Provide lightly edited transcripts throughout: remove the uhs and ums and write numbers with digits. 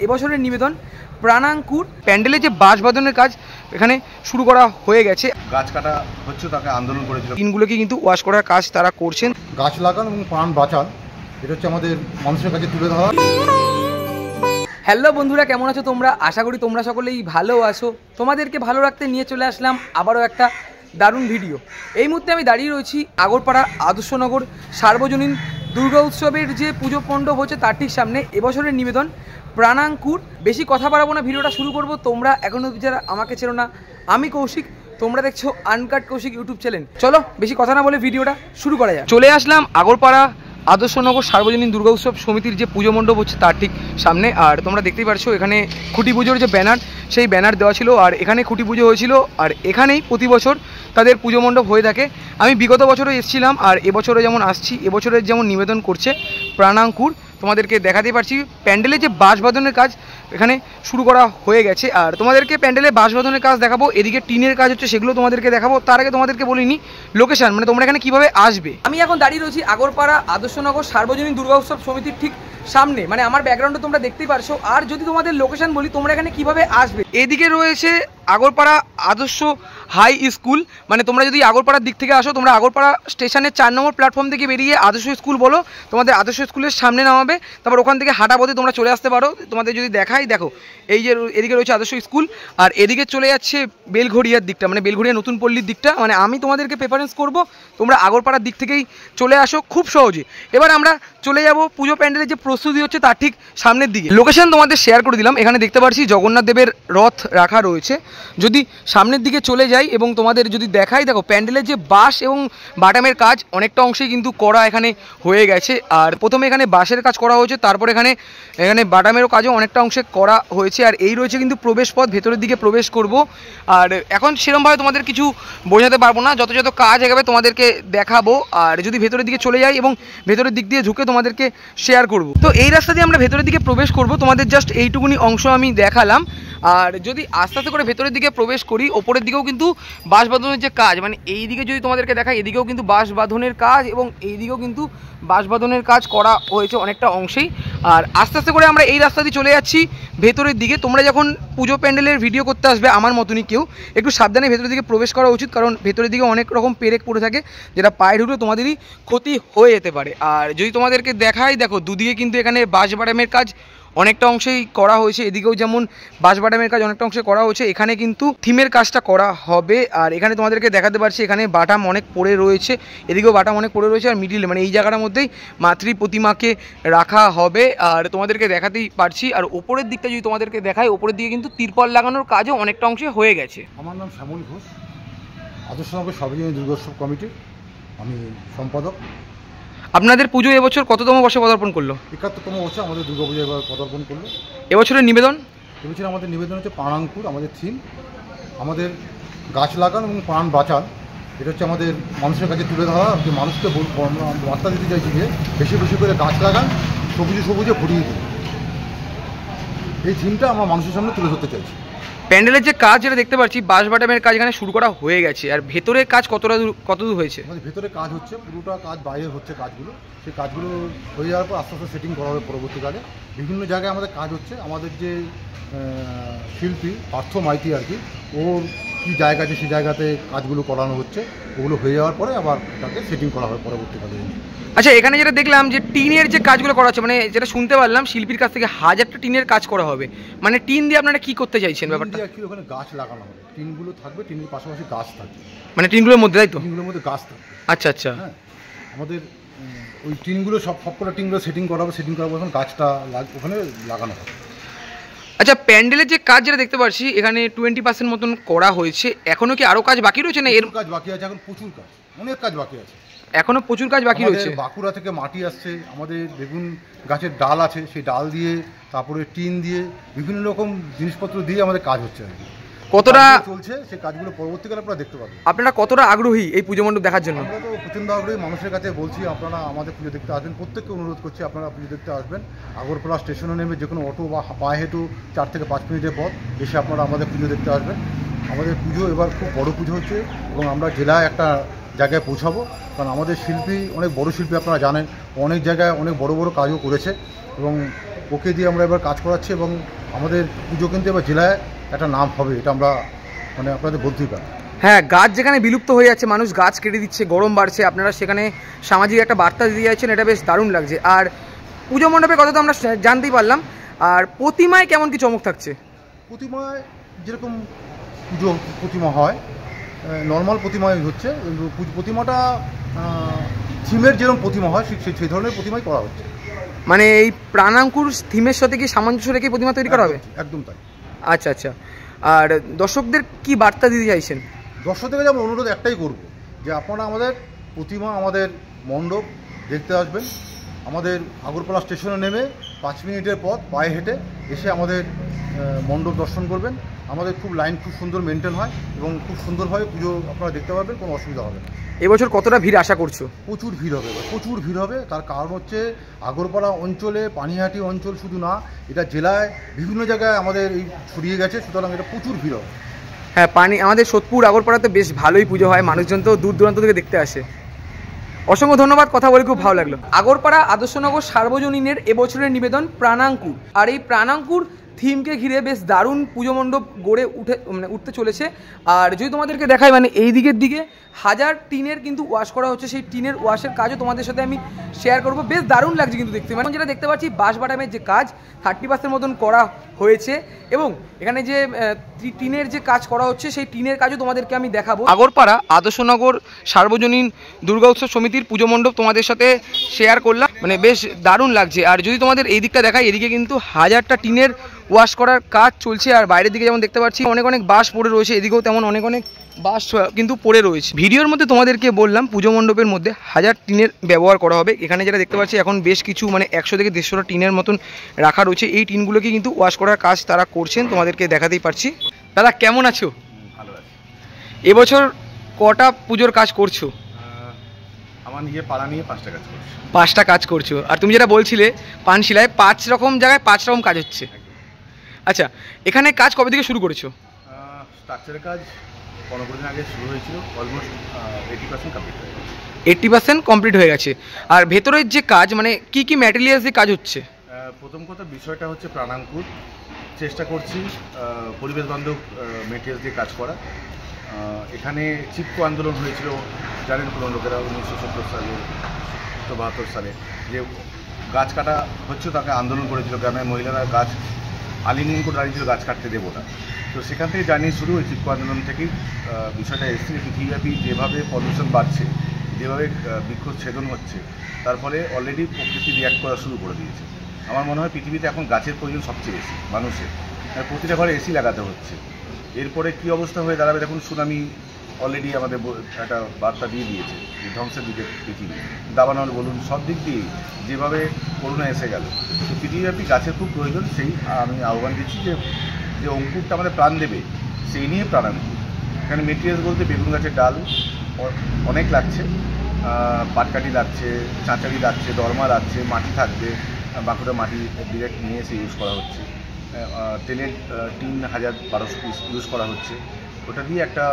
এবছরের নিবেদন প্রাণাঙ্কুর প্যান্ডেলে যে বাঁশ বাঁধনের কাজ এখানে শুরু করা হয়ে গেছে। গাছ কাটা হচ্ছে, তাকে আন্দোলন করেছিল, টিনগুলোকে কিন্তু ওয়াশ করার কাজ তারা করছেন। গাছ লাগান এবং প্রাণ বাঁচান, এটা হচ্ছে আমাদের মানুষের কাছে তুলে ধরা। হ্যালো বন্ধুরা, কেমন আছো তোমরা? আশা করি তোমরা সকলেই ভালো আছো। তোমাদেরকে ভালো রাখতে নিয়ে চলে আসলাম আবারও একটা দারুণ ভিডিও। এই মুহূর্তে আমি দাঁড়িয়ে রয়েছি আগরপাড়া আদর্শনগর সার্বজনীন দুর্গা উৎসবের যে পুজো মণ্ডপ হচ্ছে তার ঠিক সামনে। এবছরের নিবেদন প্রাণাঙ্কুর। বেশি কথা বাড়াবো না, ভিডিওটা শুরু করব। তোমরা এখনও যারা আমাকে চেনো না, আমি কৌশিক, তোমরা দেখছো আনকাট কৌশিক ইউটিউব চ্যানেল। চলো বেশি কথা না বলে ভিডিওটা শুরু করা যায়। চলে আসলাম আগরপাড়া আদর্শনগর সার্বজনীন দুর্গা উৎসব সমিতির যে পুজো মণ্ডপ হচ্ছে তার ঠিক সামনে। আর তোমরা দেখতেই পারছো এখানে খুঁটি পুজোর যে ব্যানার, সেই ব্যানার দেওয়া ছিল। আর এখানে খুঁটি পুজো হয়েছিল, আর এখানেই প্রতি বছর তাদের পুজো মণ্ডপ হয়ে থাকে। আমি বিগত বছরও এসেছিলাম, আর এবছরে যেমন আসছি, এবছরের যেমন নিবেদন করছে প্রাণাঙ্কুর, তোমাদেরকে দেখাতে পারছি। প্যান্ডেলে যে বাঁশ বাঁধনের কাজ এখানে শুরু করা হয়ে গেছে, আর তোমাদেরকে প্যান্ডেলে বাঁশ বাঁধনের কাজ দেখাবো। এদিকে টিনের কাজ হচ্ছে, সেগুলো তোমাদেরকে দেখাবো। তার আগে তোমাদেরকে বলিনি লোকেশন, মানে তোমরা এখানে কিভাবে আসবে। আমি এখন দাঁড়িয়ে রয়েছি আগরপাড়া আদর্শনগর সার্বজনীন দুর্গা উৎসব সমিতির ঠিক সামনে, মানে আমার ব্যাকগ্রাউন্ডে তোমরা দেখতেই পারছো। আর যদি তোমাদের লোকেশন বলি, তোমরা এখানে কিভাবে আসবে, এদিকে রয়েছে আগরপাড়া আদর্শ হাই স্কুল। মানে তোমরা যদি আগরপাড়ার দিক থেকে আসো, তোমরা আগরপাড়া স্টেশনের 4 নম্বর প্ল্যাটফর্ম থেকে বেরিয়ে আদর্শ স্কুল বলো, তোমাদের আদর্শ স্কুলের সামনে নামাবে। তারপর ওখান থেকে হাঁটা পথে তোমরা চলে আসতে পারো। তোমাদের যদি দেখাই, দেখো এই যে এদিকে রয়েছে আদর্শ স্কুল, আর এদিকে চলে যাচ্ছে বেলঘড়িয়ার দিকটা, মানে বেলঘড়িয়া নতুন পল্লীর দিকটা। মানে আমি তোমাদেরকে প্রেফারেন্স করব তোমরা আগরপাড়ার দিক থেকেই চলে আসো খুব সহজে। এবার আমরা চলে যাব পুজো প্যান্ডেলের যে প্রস্তুতি হচ্ছে তার ঠিক সামনের দিকে। লোকেশন তোমাদের শেয়ার করে দিলাম। এখানে দেখতে পাচ্ছি জগন্নাথ দেবের রথ রাখা রয়েছে। যদি সামনের দিকে চলে যাই এবং তোমাদের যদি দেখাই, দেখো প্যান্ডেলের যে বাঁশ এবং বাটামের কাজ অনেকটা অংশেই কিন্তু করা এখানে হয়ে গেছে। আর প্রথমে এখানে বাঁশের কাজ করা হয়েছে, তারপর এখানে বাটামেরও কাজও অনেকটা অংশে করা হয়েছে। আর এই রয়েছে কিন্তু প্রবেশ পথ, ভেতরের দিকে প্রবেশ করব। আর এখন সেরকমভাবে তোমাদের কিছু বোঝাতে পারবো না, যত যত কাজ এগাবে তোমাদেরকে দেখাবো। আর যদি ভেতরের দিকে চলে যাই এবং ভেতরের দিক দিয়ে ঝুঁকে তোমাদেরকে শেয়ার করব। তো এই রাস্তা দিয়ে আমরা ভেতরের দিকে প্রবেশ করব, তোমাদের জাস্ট এইটুকুনি অংশ আমি দেখালাম। আর যদি আস্তে আস্তে করে ভেতরের দিকে প্রবেশ করি, ওপরের দিকেও কিন্তু বাঁশ বাঁধনের যে কাজ, মানে এই দিকে যদি তোমাদেরকে দেখাই, এদিকেও কিন্তু বাঁশ বাঁধনের কাজ এবং এই দিকেও কিন্তু বাঁশ বাঁধনের কাজ করা হয়েছে অনেকটা অংশেই। আর আস্তে আস্তে করে আমরা এই রাস্তা দিয়ে চলে যাচ্ছি ভেতরের দিকে। তোমরা যখন পুজো প্যান্ডেলের ভিডিও করতে আসবে, আমার মতনই কেউ একটু সাবধানে ভেতরের দিকে প্রবেশ করা উচিত, কারণ ভেতরের দিকে অনেক রকম পেরেক পড়ে থাকে, যেটা পায়ে ঢুকলে তোমাদেরই ক্ষতি হয়ে যেতে পারে। আর যদি তোমাদেরকে দেখাই, দেখো দুদিকে কিন্তু এখানে বাঁশ বাটামের কাজ অনেকটা অংশেই করা হয়েছে। এদিকেও যেমন বাঁশ বাটামের কাজ অনেকটা অংশে করা হয়েছে, এখানে কিন্তু থিমের কাজটা করা হবে। আর এখানে তোমাদেরকে দেখাতে পারছি, এখানে বাটাম অনেক পড়ে রয়েছে, এদিকেও বাটাম অনেক পড়ে রয়েছে। আর মিডিলে মানে এই জায়গাটার মধ্যেই মাতৃ প্রতিমাকে রাখা হবে, আর তোমাদেরকে দেখাতেই পারছি। আর ওপরের দিকটা যদি তোমাদেরকে দেখাই, ওপরের দিকে কিন্তু তিরপল লাগানোর কাজও অনেকটা অংশে হয়ে গেছে। আমার নাম শ্যামল ঘোষ, আদর্শনগর সার্বজনীন দুর্গোৎসব কমিটির আমি সম্পাদক। আপনাদের পুজো এবছর কততম বর্ষে পদার্পণ করলো? 71তম বছর আমাদের দুর্গাপুজো এবার পদার্পণ করলো। এবছরের নিবেদন, এবছর আমাদের নিবেদন হচ্ছে প্রাণাঙ্কুর। আমাদের থিম আমাদের গাছ লাগান এবং প্রাণ বাঁচান, এটা হচ্ছে আমাদের মানুষের কাছে তুলে ধরা। যে মানুষকে বার্তা দিতে চাইছি যে বেশি বেশি করে গাছ লাগান, সবুজে সবুজে ভরিয়ে দিন। এই থিমটা আমরা মানুষের সামনে তুলে ধরতে চাইছি। প্যান্ডেলের যে কাজ যেটা দেখতে পাচ্ছি, বাঁশ বাটামের কাজ এখানে শুরু করা হয়ে গেছে। আর ভেতরের কাজ কতদূর হয়েছে? আমাদের ভেতরে কাজ হচ্ছে, পুরোটা কাজ বাইরে হচ্ছে কাজগুলো। সেই কাজগুলো হয়ে যাওয়ার পর আস্তে আস্তে সেটিং করা হবে পরবর্তীকালে। বিভিন্ন জায়গায় আমাদের কাজ হচ্ছে। আমাদের যে শিল্পী পার্থ মাইতি আর কি, ওর কী জায়গা আছে সেই জায়গাতে কাজগুলো করানো হচ্ছে। ওগুলো হয়ে যাওয়ার পরে আবার এটাকে সেটিং করা হবে পরবর্তীকালে। আচ্ছা, এখানে যেটা দেখলাম যে টিনের যে কাজগুলো করা হচ্ছে, মানে যেটা শুনতে পারলাম শিল্পীর কাছ থেকে 1000টা টিনের কাজ করা হবে। মানে টিন দিয়ে আপনারা কি করতে চাইছেন ব্যাপারটা? অ্যাকচুয়ালি ওখানে গাছ লাগানো হবে, টিনগুলো থাকবে, টিনের পাশাপাশি গাছ থাকবে। মানে টিনগুলোর মধ্যে, তাই তো? টিনগুলোর মধ্যে গাছ থাকবে। আচ্ছা আচ্ছা। হ্যাঁ, আমাদের ওই টিনগুলো সবকটা টিনগুলো সেটিং করা হবে। সেটিং করার পর গাছটা ওখানে লাগানো হবে। আচ্ছা, প্যান্ডেলের যে কাজ যেটা দেখতে পাচ্ছি, এখানে 20% মতন করা হয়েছে। এখনও কি আরও কাজ বাকি রয়েছে? না, এর কাজ বাকি আছে, এখন প্রচুর কাজ, অনেক কাজ বাকি আছে, এখনো প্রচুর কাজ বাকি রয়েছে। বাঁকুড়া থেকে মাটি আসছে, আমাদের বেগুন গাছের ডাল আছে, সেই ডাল দিয়ে, তারপরে টিন দিয়ে, বিভিন্ন রকম জিনিসপত্র দিয়ে আমাদের কাজ হচ্ছে আর কি। কতটা চলছে সেই কাজগুলো পরবর্তীকালে আপনারা দেখতে পাবেন। আপনারা কতটা আগ্রহী এই পুজো মণ্ডপ দেখার জন্য? আমরা তো প্রচণ্ড আগ্রহী। মানুষের কাছে বলছি আপনারা আমাদের পুজো দেখতে আসবেন, প্রত্যেককে অনুরোধ করছি আপনারা পুজো দেখতে আসবেন। আগরপাড়া স্টেশনে নেমে যে কোনো অটো বা পায়ে হেঁটু 4 থেকে 5 মিনিটের পথ এসে আপনারা আমাদের পুজো দেখতে আসবেন। আমাদের পুজো এবার খুব বড় পুজো হচ্ছে এবং আমরা জেলায় একটা জায়গায় পৌঁছাবো, কারণ আমাদের শিল্পী অনেক বড় শিল্পী, আপনারা জানেন অনেক জায়গায় অনেক বড় বড় কাজও করেছে এবং ওকে দিয়ে আমরা এবার কাজ করাচ্ছি এবং আমাদের পুজো কিন্তু এবার জেলায় একটা নাম হবে, এটা আমরা মানে আপনাদের বলতেই পারি। হ্যাঁ, গাছ যেখানে বিলুপ্ত হয়ে যাচ্ছে, মানুষ গাছ কেটে দিচ্ছে, গরম বাড়ছে, আপনারা সেখানে সামাজিক একটা বার্তা দিয়ে যাচ্ছেন, এটা বেশ দারুণ লাগছে। আর পুজো মণ্ডপের কথা তো আমরা জানতেই পারলাম, আর প্রতিমায় কেমন কি চমক থাকছে? প্রতিমায় যেরকম পুজো প্রতিমা হয়, নর্মাল প্রতিমাই হচ্ছে, প্রতিমাটা থিমের যেরকম প্রতিমা হয় সেই ধরনের প্রতিমাই করা হচ্ছে। মানে এই প্রাণাঙ্কুর থিমের সাথে কি সামঞ্জস্য রেখে প্রতিমা তৈরি করা হবে? একদম তাই। আচ্ছা আচ্ছা। আর দর্শকদের কি বার্তা দিতে চাইছেন? দর্শকদের আমরা অনুরোধ একটাই করব যে আপনারা আমাদের প্রতিমা, আমাদের মণ্ডপ দেখতে আসবেন। আমাদের আগরপাড়া স্টেশনে নেমে 5 মিনিটের পথ পায়ে হেঁটে এসে আমাদের মণ্ডপ দর্শন করবেন। আমাদের লাইন খুব সুন্দর মেনটেন হয় এবং খুব সুন্দরভাবে পুজো আপনারা দেখতে পারবেন, কোনো অসুবিধা হবে না। এবছর কতটা ভিড় আশা করছো? প্রচুর ভিড় হবে, প্রচুর ভিড় হবে। তার কারণ হচ্ছে আগরপাড়া অঞ্চলে, পানিহাটি অঞ্চল শুধু না, এটা জেলায় বিভিন্ন জায়গায় আমাদের এই ছড়িয়ে গেছে, সুতরাং এটা প্রচুর ভিড় হবে। হ্যাঁ, আমাদের সোদপুর আগরপাড়াতে বেশ ভালোই পুজো হয়, মানুষজন তো দূর দূরান্ত থেকে দেখতে আসে। অসংখ্য ধন্যবাদ, কথা বলে খুব ভালো লাগলো। আগরপাড়া আদর্শনগর সার্বজনীনের এবছরের নিবেদন প্রাণাঙ্কুর। আর এই প্রাণাঙ্কুর থিমকে ঘিরে বেশ দারুণ পুজো মণ্ডপ গড়ে উঠতে চলেছে। আর যদি তোমাদেরকে দেখাই, মানে এই দিকের দিকে 1000 টিনের কিন্তু ওয়াশ করা হচ্ছে, সেই টিনের ওয়াশের কাজও তোমাদের সাথে আমি শেয়ার করব। বেশ দারুণ লাগছে কিন্তু দেখতে। মানে যেটা দেখতে পাচ্ছি, বাঁশবাটামের যে কাজ 30% মতন করা হয়েছে, এবং এখানে যে টিনের যে কাজ করা হচ্ছে সেই টিনের কাজও তোমাদেরকে আমি দেখাবো। আগরপাড়া আদর্শনগর সার্বজনীন দুর্গা উৎসব সমিতির পুজো মণ্ডপ তোমাদের সাথে শেয়ার করলাম, মানে বেশ দারুণ লাগছে। আর যদি তোমাদের এই দিকটা দেখাই, এদিকে কিন্তু 1000টা টিনের ওয়াশ করার কাজ চলছে। আর বাইরের দিকে যেমন দেখতে পাচ্ছি অনেক অনেক বাঁশ পড়ে রয়েছে, এদিকেও তেমন অনেক অনেক বাঁশ কিন্তু পড়ে রয়েছে। ভিডিওর মধ্যে তোমাদেরকে বললাম পুজো মণ্ডপের মধ্যে 1000 টিনের ব্যবহার করা হবে। এখানে যেটা দেখতে পাচ্ছি এখন বেশ কিছু মানে 100 থেকে 150টা টিনের মতন রাখা রয়েছে। এই টিনগুলোকে কিন্তু ওয়াশ করার কাজ তারা করছেন, তোমাদেরকে দেখাতেই পারছি। দাদা কেমন আছো? ভালো আছি। এবছর কটা পুজোর কাজ করছো? আমার নিজের পাড়া নিয়ে 5টা কাজ করছি। 5টা কাজ করছো। আর তুমি যেটা বলছিলে পানশিলায় 5 রকম জায়গায় 5 রকম কাজ হচ্ছে। আচ্ছা, এখানে কাজ কবে থেকে শুরু করেছো? স্ট্রাকচারের কাজ 15 দিন আগে শুরু হয়েছিল, অলমোস্ট 80% কমপ্লিট হয়ে গেছে। 80% কমপ্লিট হয়ে গেছে। আর ভেতরের যে কাজ, মানে কি কি ম্যাটেরিয়ালস দিয়ে কাজ হচ্ছে? প্রথম কথা বিষয়টা হচ্ছে প্রাণাঙ্কুর। চেষ্টা করছি পরিবেশ বান্ধব মেটেরিয়ালস দিয়ে কাজ করা। এখানে চিপকো আন্দোলন হয়েছিল, জানেন কোনো লোকেরা 1970 সালে 72 সালে যে গাছ কাটা হচ্ছে, তাকে আন্দোলন করেছিল, গ্রামের মহিলারা গাছ আলিঙ্গন করে দাঁড়িয়েছিল গাছ কাটতে দেবো না। তো সেখান থেকে জার্নি শুরু ওই চিপকো আন্দোলন থেকেই বিষয়টা এসেছে। পৃথিবীব্যাপী যেভাবে পলিউশন বাড়ছে, যেভাবে বৃক্ষচ্ছেদন হচ্ছে, তার ফলে অলরেডি প্রকৃতি রিয়াক্ট করা শুরু করে দিয়েছে। আমার মনে হয় পৃথিবীতে এখন গাছের প্রয়োজন সবচেয়ে বেশি মানুষের। প্রতিটা ঘরে এসি লাগাতে হচ্ছে। এরপরে কী অবস্থা হয়ে দাঁড়াবে দেখুন, সুনামি অলরেডি আমাদের একটা বার্তা দিয়ে দিয়েছে যে ধ্বংসের দিকে পৃথিবী, দাবানল বলুন, সব দিক দিয়েই যেভাবে করোনা এসে গেল। তো পৃথিবীব্যাপী গাছের খুব প্রয়োজন। সেই আমি আহ্বান দিচ্ছি যে অঙ্কুরটা আমাদের প্রাণ দেবে, সেই নিয়ে প্রাণাঙ্কুর। এখানে মেটেরিয়ালস বলতে বেগুন গাছের ডাল অনেক লাগছে, পাটকাঠি লাগছে, চাঁচারি লাগছে, দরমা লাগছে, মাটি থাকবে, বাঁকুড়া মাটি ডিরেক্ট নিয়ে এসে ইউজ করা হচ্ছে। তেলের টিন 1000-1200 পিস ইউজ করা হচ্ছে, ওটা দিয়ে একটা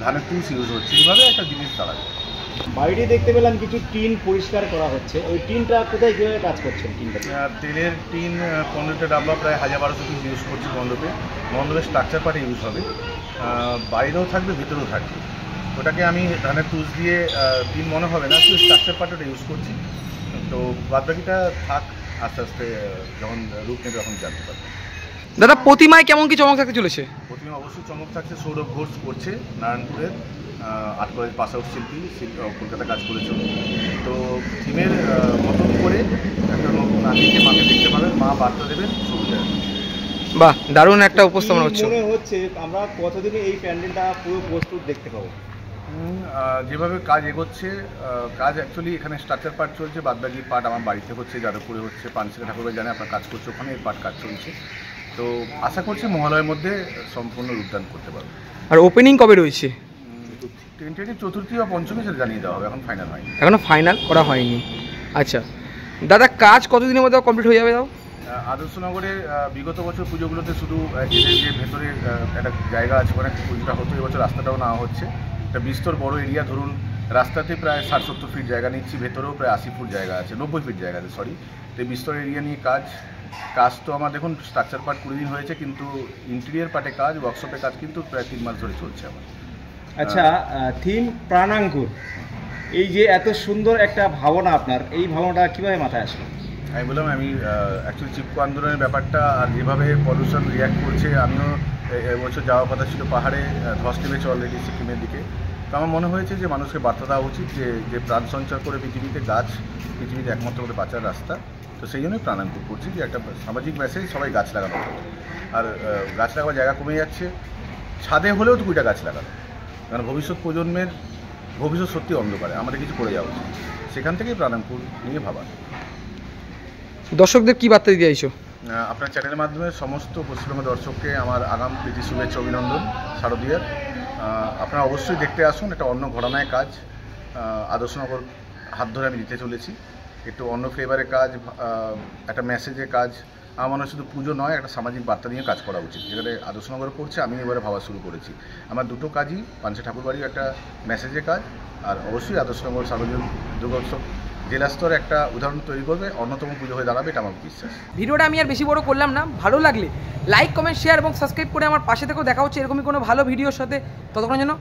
ধানের টুলস ইউজ হচ্ছে। এইভাবে একটা জিনিস দাঁড়াবে। বাইরে দেখতে পেলাম কিছু টিন পরিষ্কার করা হচ্ছে, ওই টিনটা কোথায় কীভাবে কাজ করছেন? টিনটা তেলের টিন 15টা ডাব্বা প্রায় 1000-1200 পিস ইউজ করছি মণ্ডপের স্ট্রাকচার পার্টে ইউজ হবে। বাইরেও থাকবে, ভিতরেও থাকবে। ওটাকে আমি ধানের টুলস দিয়ে টিন মনে হবে না, শুধু স্ট্রাকচার পার্টটা ইউজ করছি। তো বাদবাকিটা থাক, আস্তে আস্তে যখন রূপ নেবে তখন জানতে পারবে। দাদা প্রতিমায় কেমন কি চমক থাকতে চলেছে? প্রতিমা অবশ্যই চমক থাকছে। সৌরভ ঘোষ করছে, নারায়ণপুরের আর্ট কলেজ পাস আউট শিল্পী, কলকাতা কাজ করেছিল। তো থিমের মতন করে একটা নতুন আঙ্গিকে মাকে দেখতে পাবেন, মা বার্তা দেবেন সবুজে। বাহ, দারুণ একটা উপস্থাপনা হচ্ছে। মনে হচ্ছে আমরা কতদিনে এই প্যান্ডেলটা পুরো প্রস্তুত দেখতে পাবো? যেভাবে কাজ এগোচ্ছে, কাজ অ্যাকচুয়ালি এখানে স্ট্রাকচার পার্ট চলছে, বাদবাকি পার্ট আমার বাড়িতে হচ্ছে, যাদবপুরে হচ্ছে, পানশিলা ঠাকুরবাড়ি জানে আপনার কাজ করছে, ওখানে এই পার্ট কাজ চলছে। তো আশা করছি মহালয়ের মধ্যে সম্পূর্ণ রূপদান করতে পারবো। আর ওপেনিং কবে রয়েছে? টেন্টেটিভ চতুর্থী বা পঞ্চমী সেটা জানিয়ে দেওয়া হবে, এখন ফাইনাল হয়নি। এখনো ফাইনাল করা হয়নি। আচ্ছা দাদা, কাজ কতদিনের মধ্যে কমপ্লিট হয়ে যাবে? দাও আদর্শনগরে বিগত বছর পুজোগুলোতে শুধু এদের যে ভেতরের একটা জায়গা আছে ওখানে পুজোটা হতো, এবছর রাস্তাটাও নেওয়া হচ্ছে। একটা বিস্তর বড় এরিয়া, ধরুন রাস্তাতে প্রায় 60-70 ফিট জায়গা নিচ্ছি, ভেতরেও প্রায় 80 ফুট জায়গা আছে, 90 ফিট জায়গা আছে, সরি। তো বিস্তর এরিয়া নিয়ে কাজ কাজ তো আমার দেখুন স্ট্রাকচার পার্ট 20 দিন হয়েছে, কিন্তু ইন্টেরিয়ার পার্টে কাজ, ওয়ার্কশপে কাজ কিন্তু প্রায় 3 মাস ধরে চলছে আমার। আচ্ছা, থিম প্রাণাঙ্কুর, এই যে এত সুন্দর একটা ভাবনা আপনার, এই ভাবনাটা কিভাবে মাথায় আসলো? আমি বললাম আমি অ্যাকচুয়ালি চিপকো আন্দোলনের ব্যাপারটা আর যেভাবে পলিউশন রিয়াক্ট করছে, আমিও এবছর যাওয়ার কথা ছিল পাহাড়ে, ধস নেমেছে অলরেডি সিকিমের দিকে। তো আমার মনে হয়েছে যে মানুষকে বার্তা দেওয়া উচিত যে প্রাণ সঞ্চার করে পৃথিবীতে গাছ পৃথিবীতে একমাত্র করে বাঁচার রাস্তা। তো সেই জন্যই প্রাণাঙ্কুর করছি, যে একটা সামাজিক মেসেজ সবাই গাছ লাগানো হবে। আর গাছ লাগাবার জায়গা কমে যাচ্ছে, ছাদে হলেও তো 2টা গাছ লাগানো, কারণ ভবিষ্যৎ প্রজন্মের ভবিষ্যৎ সত্যি অন্ধকারে, আমাদের কিছু করে যাওয়া উচিত। সেখান থেকেই প্রাণাঙ্কুর নিয়ে ভাবা। দর্শকদের কি বার্তা দিতে চাইছো? আপনার চ্যানেলের মাধ্যমে সমস্ত পশ্চিমবঙ্গ দর্শককে আমার আগাম প্রীতি শুভেচ্ছা অভিনন্দন শারদীয়ার। আপনারা অবশ্যই দেখতে আসুন, একটা অন্য ঘরানায় কাজ আদর্শনগর হাত ধরে আমি দিতে চলেছি। একটু অন্য ফ্লেভারের কাজ, একটা মেসেজের কাজ। আমার মনে হয় শুধু পুজো নয়, একটা সামাজিক বার্তা নিয়ে কাজ করা উচিত, যেখানে আদর্শনগর করছে, আমি এবারে ভাবা শুরু করেছি। আমার দুটো কাজই, পাঞ্চে ঠাকুরবাড়িও একটা মেসেজের কাজ, আর অবশ্যই আদর্শনগর সার্বজনীন দুর্গোৎসব জেলা স্তরে একটা উদাহরণ তৈরি করবে, অন্যতম পুজো হয়ে দাঁড়াবে, এটা আমার বিশ্বাস। ভিডিওটা আমি আর বেশি বড় করলাম না, ভালো লাগলে লাইক, কমেন্ট, শেয়ার এবং সাবস্ক্রাইব করে আমার পাশে থেকেও। দেখা হচ্ছে এরকমই কোনো ভালো ভিডিওর সাথে। ততক্ষণ যেন